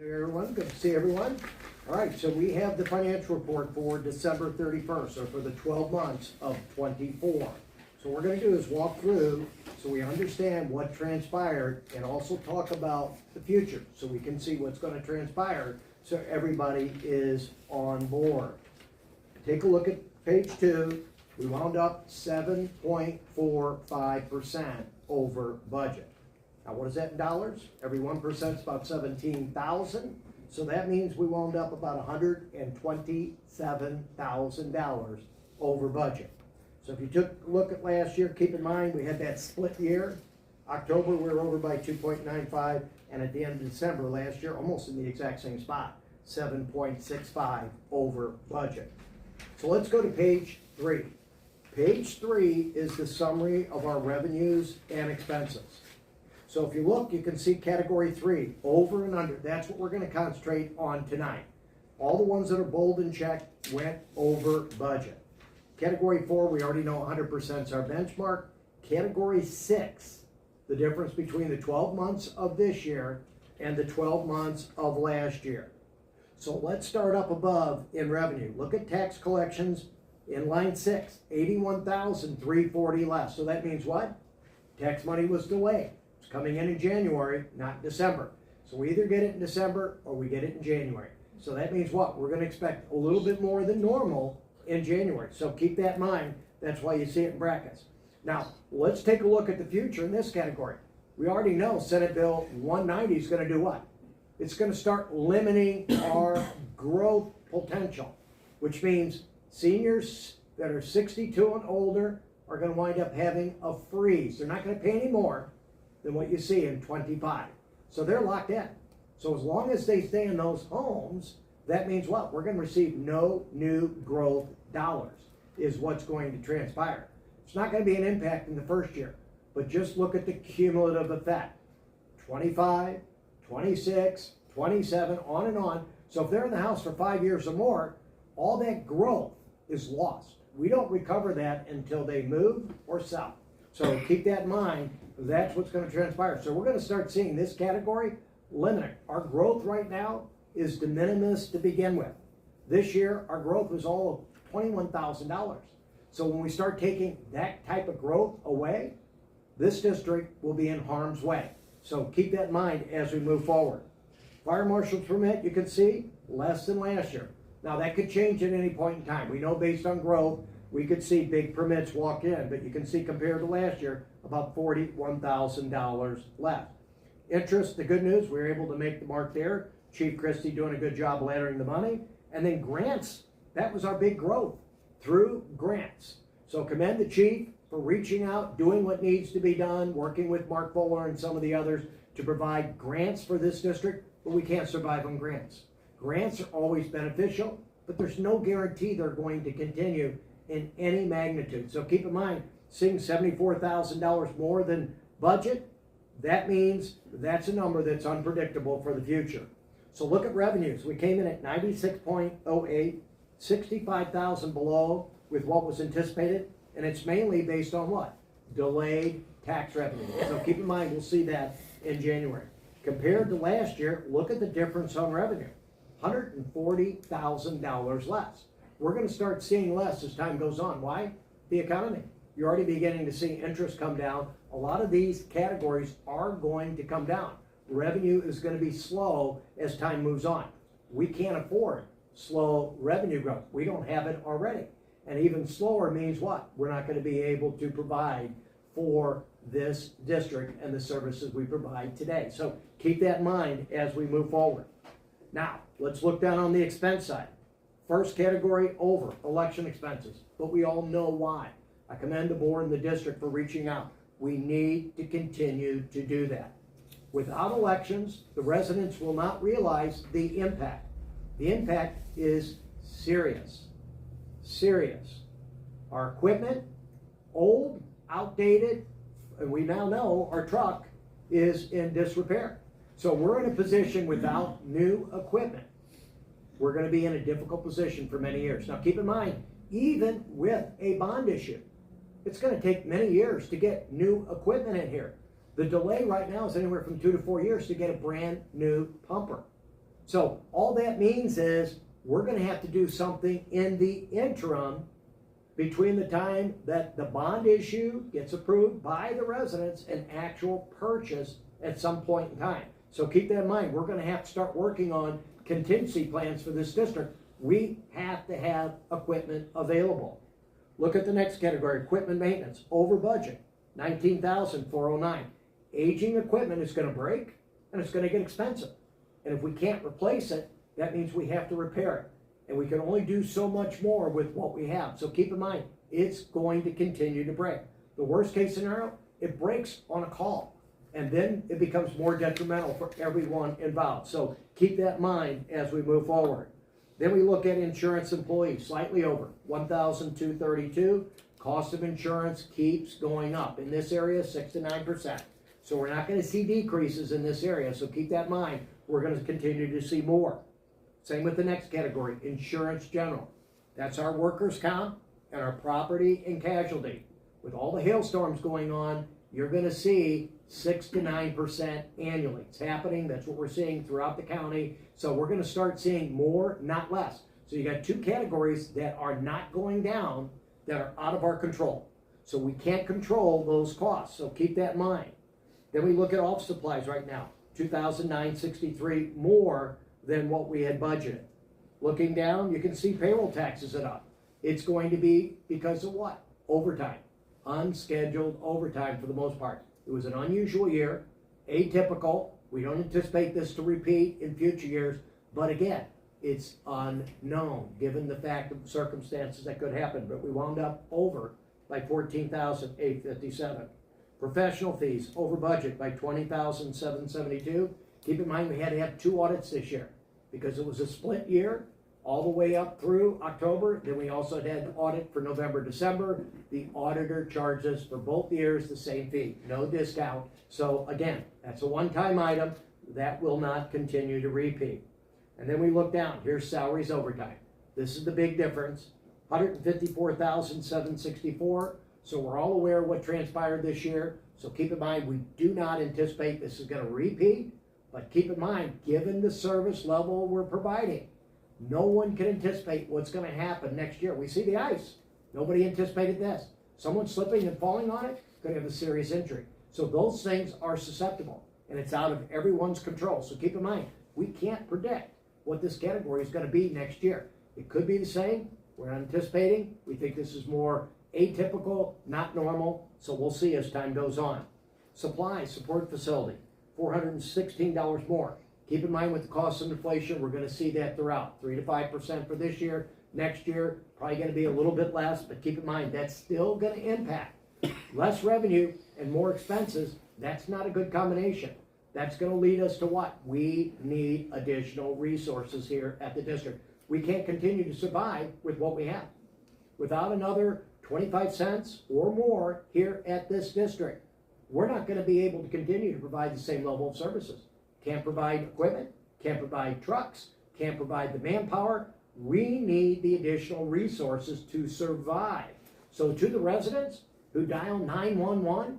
Hey everyone, good to see everyone. All right, so we have the financial report for December 31st, or for the 12 months of 24. So what we're going to do is walk through so we understand what transpired and also talk about the future so we can see what's going to transpire so everybody is on board. Take a look at page 2. We wound up 7.45% over budget. Now, what is that in dollars? Every 1% is about 17,000. So that means we wound up about $127,000 over budget. So if you took a look at last year, keep in mind we had that split year. October we were over by 2.95, and at the end of December last year, almost in the exact same spot, 7.65 over budget. So let's go to page 3. Page 3 is the summary of our revenues and expenses. So if you look, you can see category 3, over and under. That's what we're going to concentrate on tonight. All the ones that are bold and checked went over budget. Category 4, we already know 100% is our benchmark. Category 6, the difference between the 12 months of this year and the 12 months of last year. So let's start up above in revenue. Look at tax collections in line 6, 81,340 less. So that means what? Tax money was delayed. Coming in January, not December. So we either get it in December or we get it in January. So that means what? We're going to expect a little bit more than normal in January. So keep that in mind. That's why you see it in brackets. Now, let's take a look at the future in this category. We already know Senate Bill 190 is going to do what? It's going to start limiting our growth potential, which means seniors that are 62 and older are going to wind up having a freeze. They're not going to pay any more than what you see in 25. So they're locked in. So as long as they stay in those homes, that means what? We're going to receive no new growth dollars is what's going to transpire. It's not going to be an impact in the first year, but just look at the cumulative effect. 25, 26, 27, on and on. So if they're in the house for 5 years or more, all that growth is lost. We don't recover that until they move or sell. So keep that in mind. That's what's going to transpire. So we're going to start seeing this category limited. Our growth right now is de minimis to begin with. This year, our growth was all $21,000. So when we start taking that type of growth away, this district will be in harm's way. So keep that in mind as we move forward. Fire marshal's permit, you can see, less than last year. Now that could change at any point in time. We know based on growth, we could see big permits walk in, but you can see compared to last year, about $41,000 left. Interest, the good news, we were able to make the mark there. Chief Christie doing a good job laddering the money. And then grants, that was our big growth through grants. So commend the chief for reaching out, doing what needs to be done, working with Mark Fuller and some of the others to provide grants for this district, but we can't survive on grants. Grants are always beneficial, but there's no guarantee they're going to continue in any magnitude. So keep in mind, seeing $74,000 more than budget, that means that's a number that's unpredictable for the future. So look at revenues. We came in at 96.08, 65,000 below with what was anticipated, and it's mainly based on what? Delayed tax revenue. So keep in mind, we'll see that in January. Compared to last year, look at the difference on revenue. $140,000 less. We're going to start seeing less as time goes on. Why? The economy. You're already beginning to see interest come down. A lot of these categories are going to come down. Revenue is going to be slow as time moves on. We can't afford slow revenue growth. We don't have it already. And even slower means what? We're not going to be able to provide for this district and the services we provide today. So keep that in mind as we move forward. Now, let's look down on the expense side. First category, over, election expenses, but we all know why. I commend the board and the district for reaching out. We need to continue to do that. Without elections, the residents will not realize the impact. The impact is serious. Serious. Our equipment, old, outdated, and we now know our truck is in disrepair. So we're in a position without new equipment. We're going to be in a difficult position for many years. Now keep in mind, even with a bond issue, it's going to take many years to get new equipment in here. The delay right now is anywhere from 2 to 4 years to get a brand new pumper. So all that means is we're gonna have to do something in the interim between the time that the bond issue gets approved by the residents and actual purchase at some point in time. So keep that in mind. We're gonna have to start working on contingency plans for this district. We have to have equipment available. Look at the next category, equipment maintenance, over budget, 19,409. Aging equipment is gonna break and it's gonna get expensive. And if we can't replace it, that means we have to repair it. And we can only do so much more with what we have. So keep in mind, it's going to continue to break. The worst case scenario, it breaks on a call. And then it becomes more detrimental for everyone involved. So keep that in mind as we move forward. Then we look at insurance employees, slightly over, 1,232. Cost of insurance keeps going up. In this area, 6 to 9%. So we're not gonna see decreases in this area. So keep that in mind. We're gonna continue to see more. Same with the next category, insurance general. That's our workers' comp and our property and casualty. With all the hailstorms going on, you're gonna see 6 to 9% annually. It's happening, that's what we're seeing throughout the county. So we're gonna start seeing more, not less. So you got two categories that are not going down, that are out of our control. So we can't control those costs, so keep that in mind. Then we look at office supplies right now, 2,963 more than what we had budgeted. Looking down, you can see payroll taxes are up. It's going to be because of what? Overtime, unscheduled overtime for the most part. It was an unusual year, atypical. We don't anticipate this to repeat in future years, but again, it's unknown given the fact of circumstances that could happen, but we wound up over by 14,857. Professional fees over budget by 20,772. Keep in mind we had to have 2 audits this year because it was a split year all the way up through October. Then we also had an audit for November, December. The auditor charged us for both years the same fee, no discount. So again, that's a one-time item that will not continue to repeat. And then we look down, here's salaries overtime. This is the big difference, 154,764. So we're all aware of what transpired this year. So keep in mind, we do not anticipate this is gonna repeat. But keep in mind, given the service level we're providing, no one can anticipate what's going to happen next year. We see the ice. Nobody anticipated this. Someone slipping and falling on it, going to have a serious injury. So those things are susceptible, and it's out of everyone's control. So keep in mind, we can't predict what this category is going to be next year. It could be the same. We're not anticipating. We think this is more atypical, not normal. So we'll see as time goes on. Supply support facility. $416 more. Keep in mind with the cost of inflation, we're going to see that throughout, 3 to 5% for this year. Next year, probably going to be a little bit less, but keep in mind that's still going to impact. Less revenue and more expenses, that's not a good combination. That's going to lead us to what? We need additional resources here at the district. We can't continue to survive with what we have. Without another 25 cents or more here at this district, we're not going to be able to continue to provide the same level of services. Can't provide equipment, can't provide trucks, can't provide the manpower. We need the additional resources to survive. So to the residents who dial 911,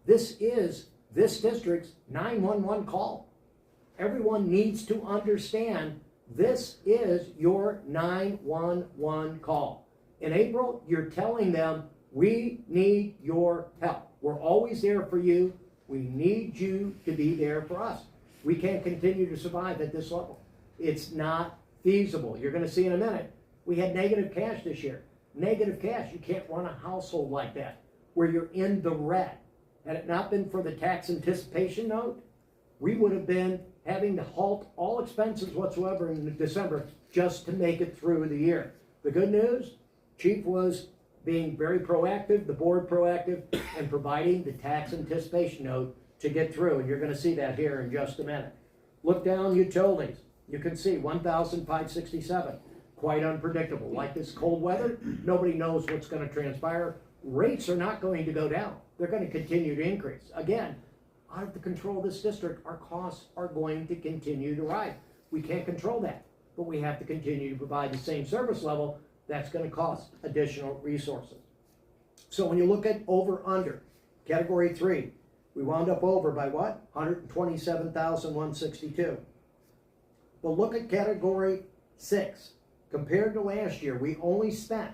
this is this district's 911 call. Everyone needs to understand this is your 911 call. In April, you're telling them, we need your help. We're always there for you. We need you to be there for us. We can't continue to survive at this level. It's not feasible. You're going to see in a minute, we had negative cash this year. Negative cash, you can't run a household like that where you're in the red. Had it not been for the tax anticipation note, we would have been having to halt all expenses whatsoever in December just to make it through the year. The good news, Chief was being very proactive, the board proactive, and providing the tax anticipation note to get through, and you're going to see that here in just a minute. Look down utilities. You can see 1,567. Quite unpredictable. Like this cold weather, nobody knows what's going to transpire. Rates are not going to go down. They're going to continue to increase. Again, out of the control of this district, our costs are going to continue to rise. We can't control that, but we have to continue to provide the same service level. That's going to cost additional resources. So when you look at over under, category 3, we wound up over by what? 127,162. But look at category 6. Compared to last year, we only spent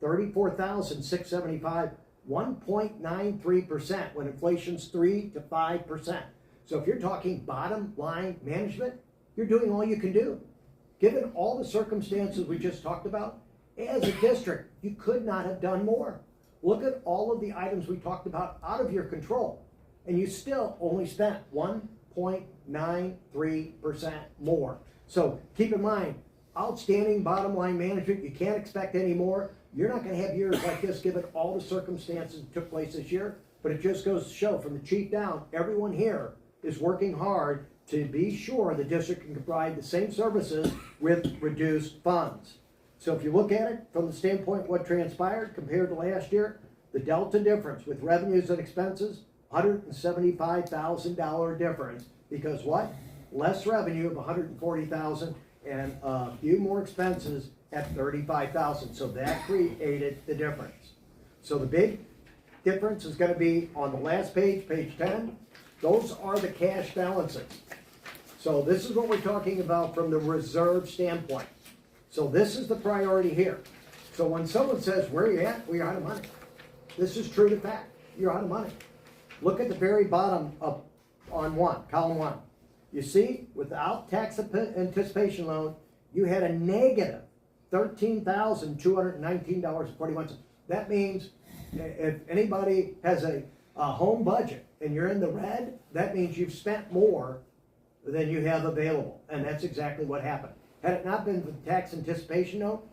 $34,675, 1.93%, when inflation's 3 to 5%. So if you're talking bottom line management, you're doing all you can do. Given all the circumstances we just talked about, as a district, you could not have done more. Look at all of the items we talked about out of your control, and you still only spent 1.93% more. So keep in mind, outstanding bottom line management, you can't expect any more. You're not gonna have years like this given all the circumstances that took place this year, but it just goes to show from the chief down, everyone here is working hard to be sure the district can provide the same services with reduced funds. So if you look at it from the standpoint of what transpired compared to last year, the delta difference with revenues and expenses, $175,000 difference, because what? Less revenue of $140,000 and a few more expenses at $35,000. So that created the difference. So the big difference is going to be on the last page, page 10. Those are the cash balances. So this is what we're talking about from the reserve standpoint. So this is the priority here. So when someone says, where are you at? We're out of money. This is true to fact. You're out of money. Look at the very bottom of on column 1. You see, without tax anticipation loan, you had a negative $13,219.41. That means if anybody has a home budget and you're in the red, that means you've spent more than you have available. And that's exactly what happened. Had it not been for the tax anticipation note,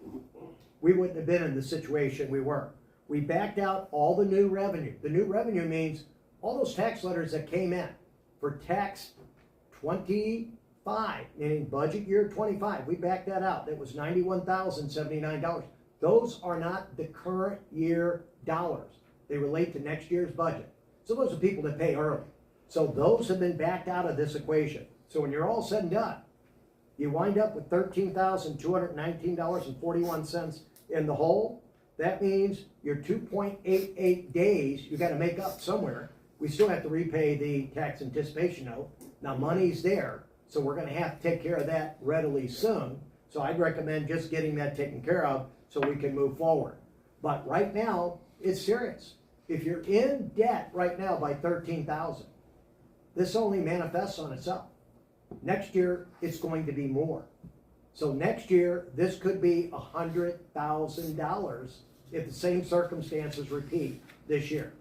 we wouldn't have been in the situation we were. We backed out all the new revenue. The new revenue means all those tax letters that came in for tax 25, meaning budget year 25, we backed that out. That was $91,079. Those are not the current year dollars. They relate to next year's budget. So those are people that pay early. So those have been backed out of this equation. So when you're all said and done, you wind up with $13,219.41 in the hole. That means your 2.88 days, you got to make up somewhere. We still have to repay the tax anticipation note. Now money's there, so we're going to have to take care of that readily soon. So I'd recommend just getting that taken care of so we can move forward. But right now, it's serious. If you're in debt right now by $13,000, this only manifests on itself. Next year, it's going to be more. So next year, this could be $100,000 if the same circumstances repeat this year.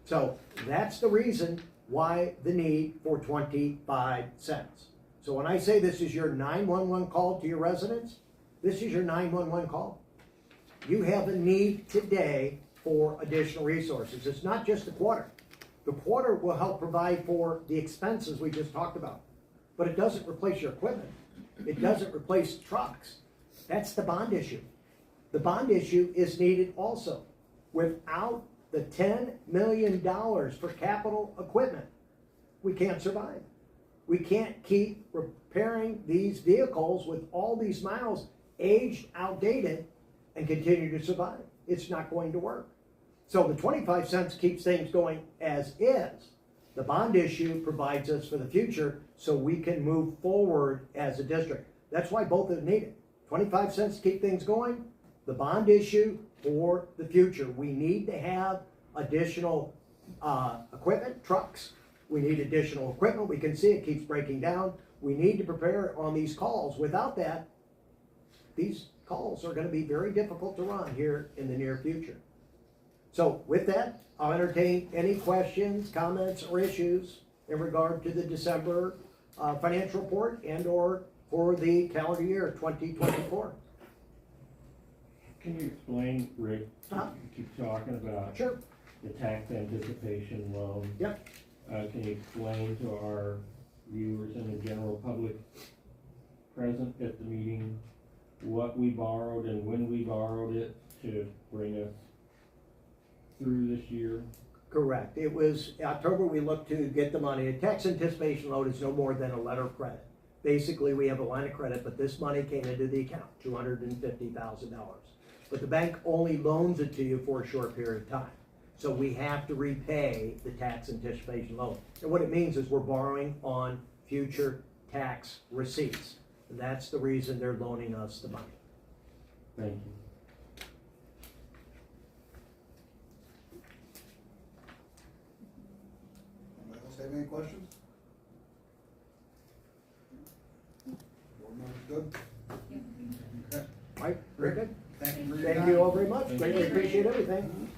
So that's the reason why the need for 25 cents. So when I say this is your 911 call to your residents, this is your 911 call. You have a need today for additional resources. It's not just the quarter. The quarter will help provide for the expenses we just talked about. But it doesn't replace your equipment. It doesn't replace trucks. That's the bond issue. The bond issue is needed also. Without the $10 million for capital equipment, we can't survive. We can't keep repairing these vehicles with all these miles aged, outdated, and continue to survive. It's not going to work. So the 25 cents keeps things going as is. The bond issue provides us for the future so we can move forward as a district. That's why both are needed. 25 cents to keep things going, the bond issue for the future. We need to have additional equipment, trucks. We need additional equipment. We can see it keeps breaking down. We need to prepare on these calls. Without that, these calls are going to be very difficult to run here in the near future. So with that, I'll entertain any questions, comments, or issues in regard to the December financial report and or for the calendar year 2024. Can you explain, Rick, you keep talking about Sure. the tax anticipation loan. Yep. Can you explain to our viewers and the general public present at the meeting what we borrowed and when we borrowed it to bring us through this year? Correct. It was October we looked to get the money. A tax anticipation loan is no more than a letter of credit. Basically, we have a line of credit, but this money came into the account, $250,000. But the bank only loans it to you for a short period of time. So we have to repay the tax anticipation loan. And what it means is we're borrowing on future tax receipts. That's the reason they're loaning us the money. Thank you. Anybody else have any questions? Board members good? Okay, Right, very good. thank you for your time. Thank you all very much, Thank greatly you. appreciate everything.